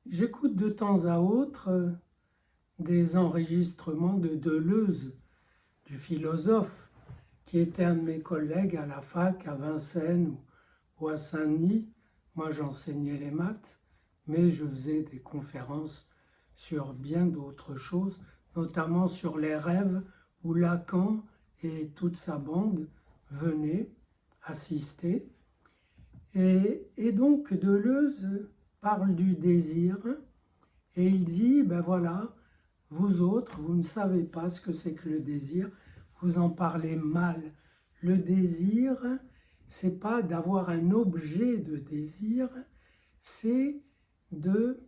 J'écoute de temps à autre des enregistrements de Deleuze, du philosophe, qui était un de mes collègues à la fac, à Vincennes ou à Saint-Denis. Moi, j'enseignais les maths, mais je faisais des conférences sur bien d'autres choses, notamment sur les rêves, où Lacan et toute sa bande venaient assister. Et donc Deleuze parle du désir et il dit, ben voilà, vous autres, vous ne savez pas ce que c'est que le désir, vous en parlez mal. Le désir, c'est pas d'avoir un objet de désir, c'est de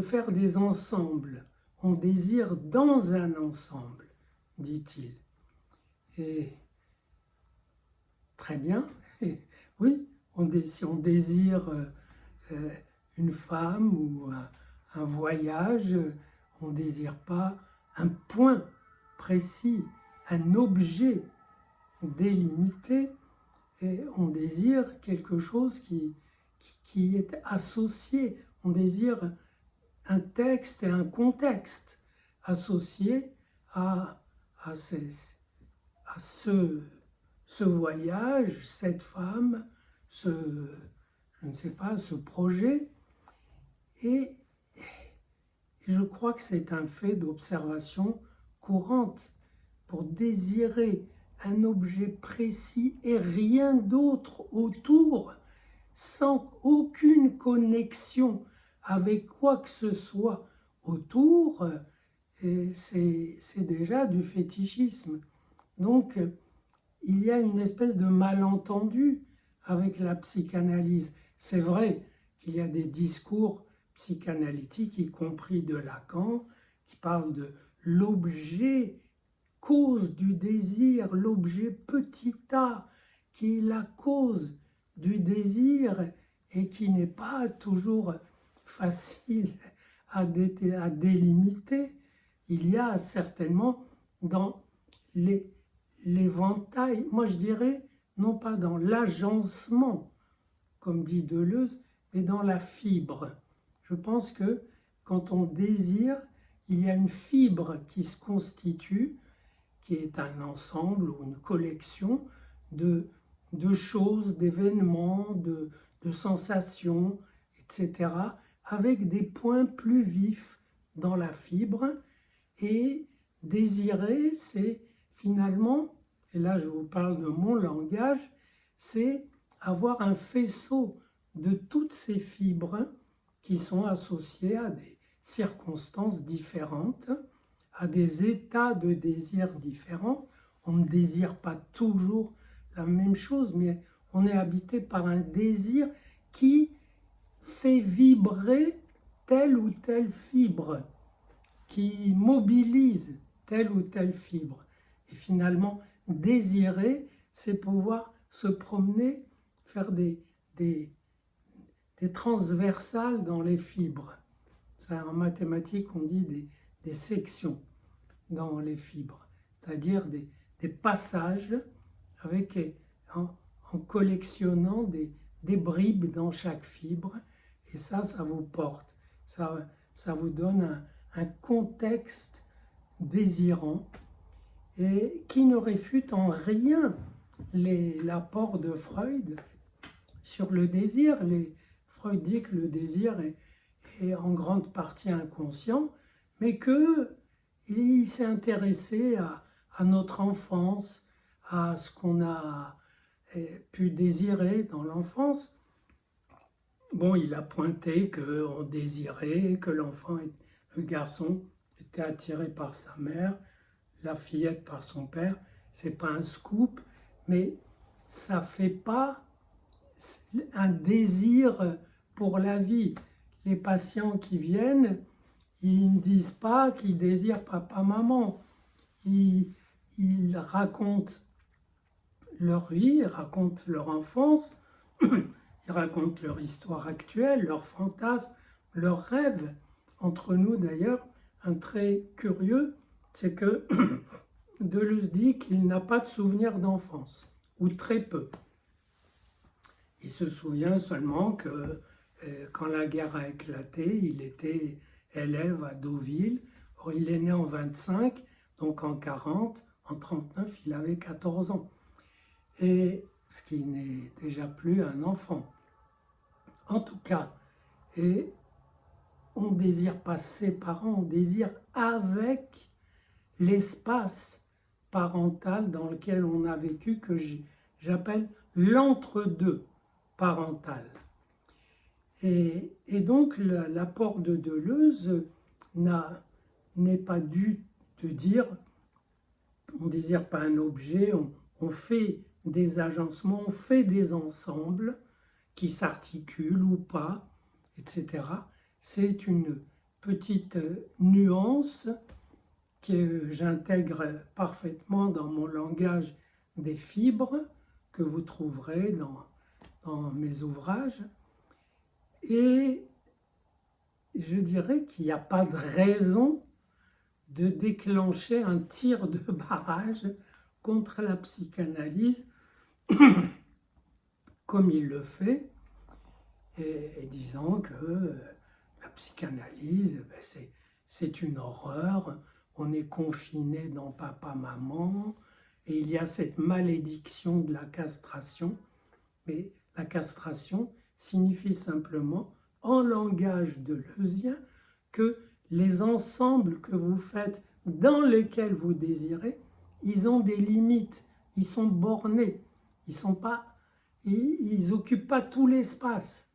faire des ensembles. On désire dans un ensemble, dit-il. Et très bien, et oui, si on désire une femme ou un voyage, on ne désire pas un point précis, un objet délimité, et on désire quelque chose qui est associé. On désire un texte et un contexte associés à ce voyage, cette femme, je ne sais pas, ce projet. Et je crois que c'est un fait d'observation courante. Pour désirer un objet précis et rien d'autre autour, sans aucune connexion avec quoi que ce soit autour, c'est déjà du fétichisme. Donc, il y a une espèce de malentendu avec la psychanalyse. C'est vrai qu'il y a des discours psychanalytiques, y compris de Lacan, qui parlent de l'objet cause du désir, l'objet petit a, qui est la cause du désir et qui n'est pas toujours facile à délimiter. Il y a certainement dans l'éventail, moi je dirais, non pas dans l'agencement, comme dit Deleuze, mais dans la fibre. Je pense que quand on désire, il y a une fibre qui se constitue, qui est un ensemble ou une collection de choses, d'événements, de sensations, etc., avec des points plus vifs dans la fibre. Et désirer, c'est finalement, et là je vous parle de mon langage, c'est avoir un faisceau de toutes ces fibres qui sont associées à des circonstances différentes, à des états de désir différents. On ne désire pas toujours la même chose, mais on est habité par un désir qui fait vibrer telle ou telle fibre, qui mobilise telle ou telle fibre. Et finalement, désirer, c'est pouvoir se promener, faire des transversales dans les fibres. Ça, en mathématiques, on dit des sections dans les fibres, c'est-à-dire des passages avec, en collectionnant des bribes dans chaque fibre, et ça vous porte, ça vous donne un contexte désirant, et qui ne réfute en rien l'apport de Freud sur le désir. Freud dit que le désir est en grande partie inconscient, mais qu'il s'est intéressé à notre enfance, à ce qu'on a pu désirer dans l'enfance. Bon, il a pointé qu'on désirait, que le garçon était attiré par sa mère, la fillette par son père. C'est pas un scoop, mais ça fait pas un désir pour la vie. Les patients qui viennent, ils ne disent pas qu'ils désirent papa-maman. Ils racontent leur vie, ils racontent leur enfance, ils racontent leur histoire actuelle, leurs fantasmes, leurs rêves. Entre nous d'ailleurs, un trait curieux, c'est que Deleuze dit qu'il n'a pas de souvenir d'enfance, ou très peu. Il se souvient seulement que quand la guerre a éclaté, il était élève à Deauville. Or, il est né en 25, donc en 40, en 39, il avait 14 ans. Et ce qui n'est déjà plus un enfant. En tout cas, et on ne désire pas ses parents, on désire avec l'espace parental dans lequel on a vécu, que j'appelle l'entre-deux parental. Et donc l'apport de Deleuze n'est pas dû de dire on ne désire pas un objet, on fait des agencements, on fait des ensembles qui s'articulent ou pas, etc. C'est une petite nuance que j'intègre parfaitement dans mon langage des fibres, que vous trouverez dans mes ouvrages. Et je dirais qu'il n'y a pas de raison de déclencher un tir de barrage contre la psychanalyse, comme il le fait, et disant que la psychanalyse, c'est une horreur, on est confiné dans papa-maman, et il y a cette malédiction de la castration. Mais la castration signifie simplement, en langage deleuzien, que les ensembles que vous faites, dans lesquels vous désirez, ils ont des limites, ils sont bornés, ils occupent pas tout l'espace.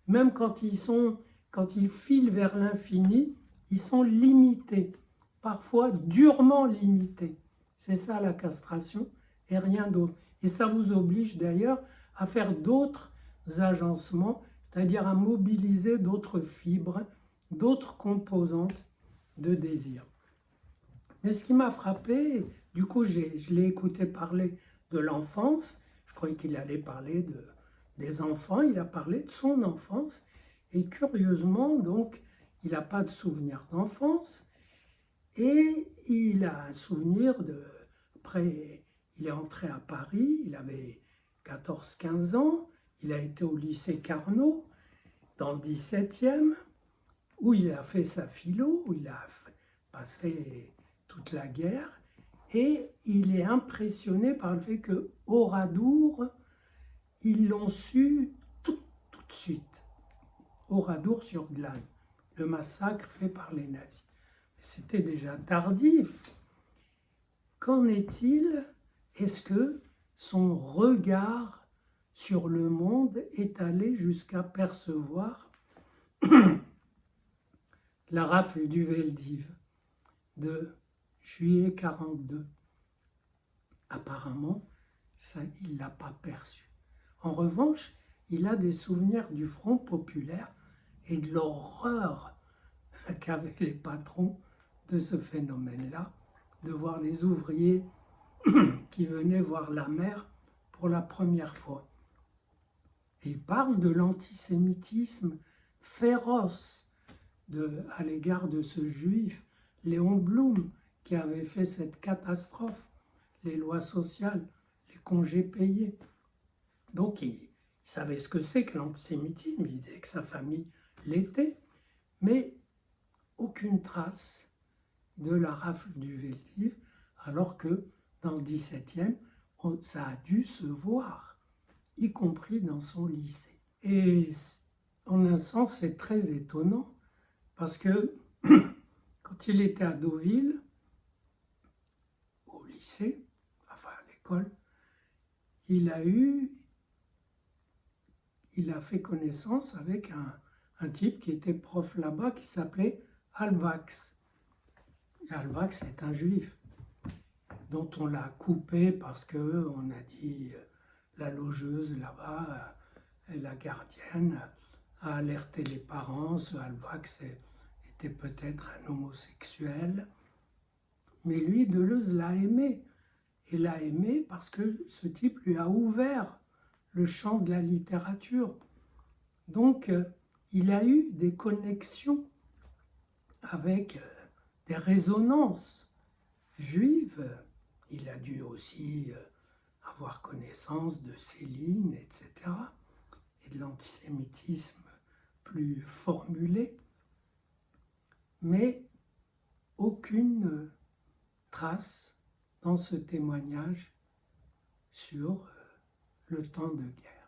Même quand ils filent vers l'infini, ils sont limités, parfois durement limités. C'est ça la castration et rien d'autre. Et ça vous oblige d'ailleurs à faire d'autres agencements, c'est-à-dire à mobiliser d'autres fibres, d'autres composantes de désir. Mais ce qui m'a frappé, du coup je l'ai écouté parler de l'enfance, je croyais qu'il allait parler des enfants, il a parlé de son enfance, et curieusement, donc, il n'a pas de souvenir d'enfance, et il a un souvenir après, il est entré à Paris, il avait 14-15 ans, il a été au lycée Carnot, dans le 17e, où il a fait sa philo, où il a passé toute la guerre, et il est impressionné par le fait que Oradour, ils l'ont su tout de suite. Oradour-sur-Glane, le massacre fait par les nazis. C'était déjà tardif. Qu'en est-il? Est-ce que son regard sur le monde est allé jusqu'à percevoir la rafle du Veldiv de juillet 42? Apparemment, ça, il ne l'a pas perçu. En revanche, il a des souvenirs du Front populaire et de l'horreur qu'avaient les patrons de ce phénomène-là, de voir les ouvriers qui venaient voir la mer pour la première fois. Et il parle de l'antisémitisme féroce à l'égard de ce juif, Léon Blum, qui avait fait cette catastrophe, les lois sociales, les congés payés. Donc il savait ce que c'est que l'antisémitisme, il disait que sa famille l'était, mais aucune trace de la rafle du Veldiv, alors que dans le 17e, ça a dû se voir, y compris dans son lycée. Et en un sens, c'est très étonnant, parce que quand il était à Deauville, au lycée, enfin à l'école, il a fait connaissance avec un type qui était prof là-bas, qui s'appelait Alvax. Et Alvax est un juif, dont on l'a coupé parce qu'on a dit la logeuse là-bas, la gardienne, a alerté les parents, ce Alvax était peut-être un homosexuel. Mais lui, Deleuze l'a aimé. Et l'a aimé parce que ce type lui a ouvert le champ de la littérature. Donc, il a eu des connexions avec des résonances juives. Il a dû aussi avoir connaissance de Céline, etc., et de l'antisémitisme plus formulée, mais aucune trace dans ce témoignage sur le temps de guerre.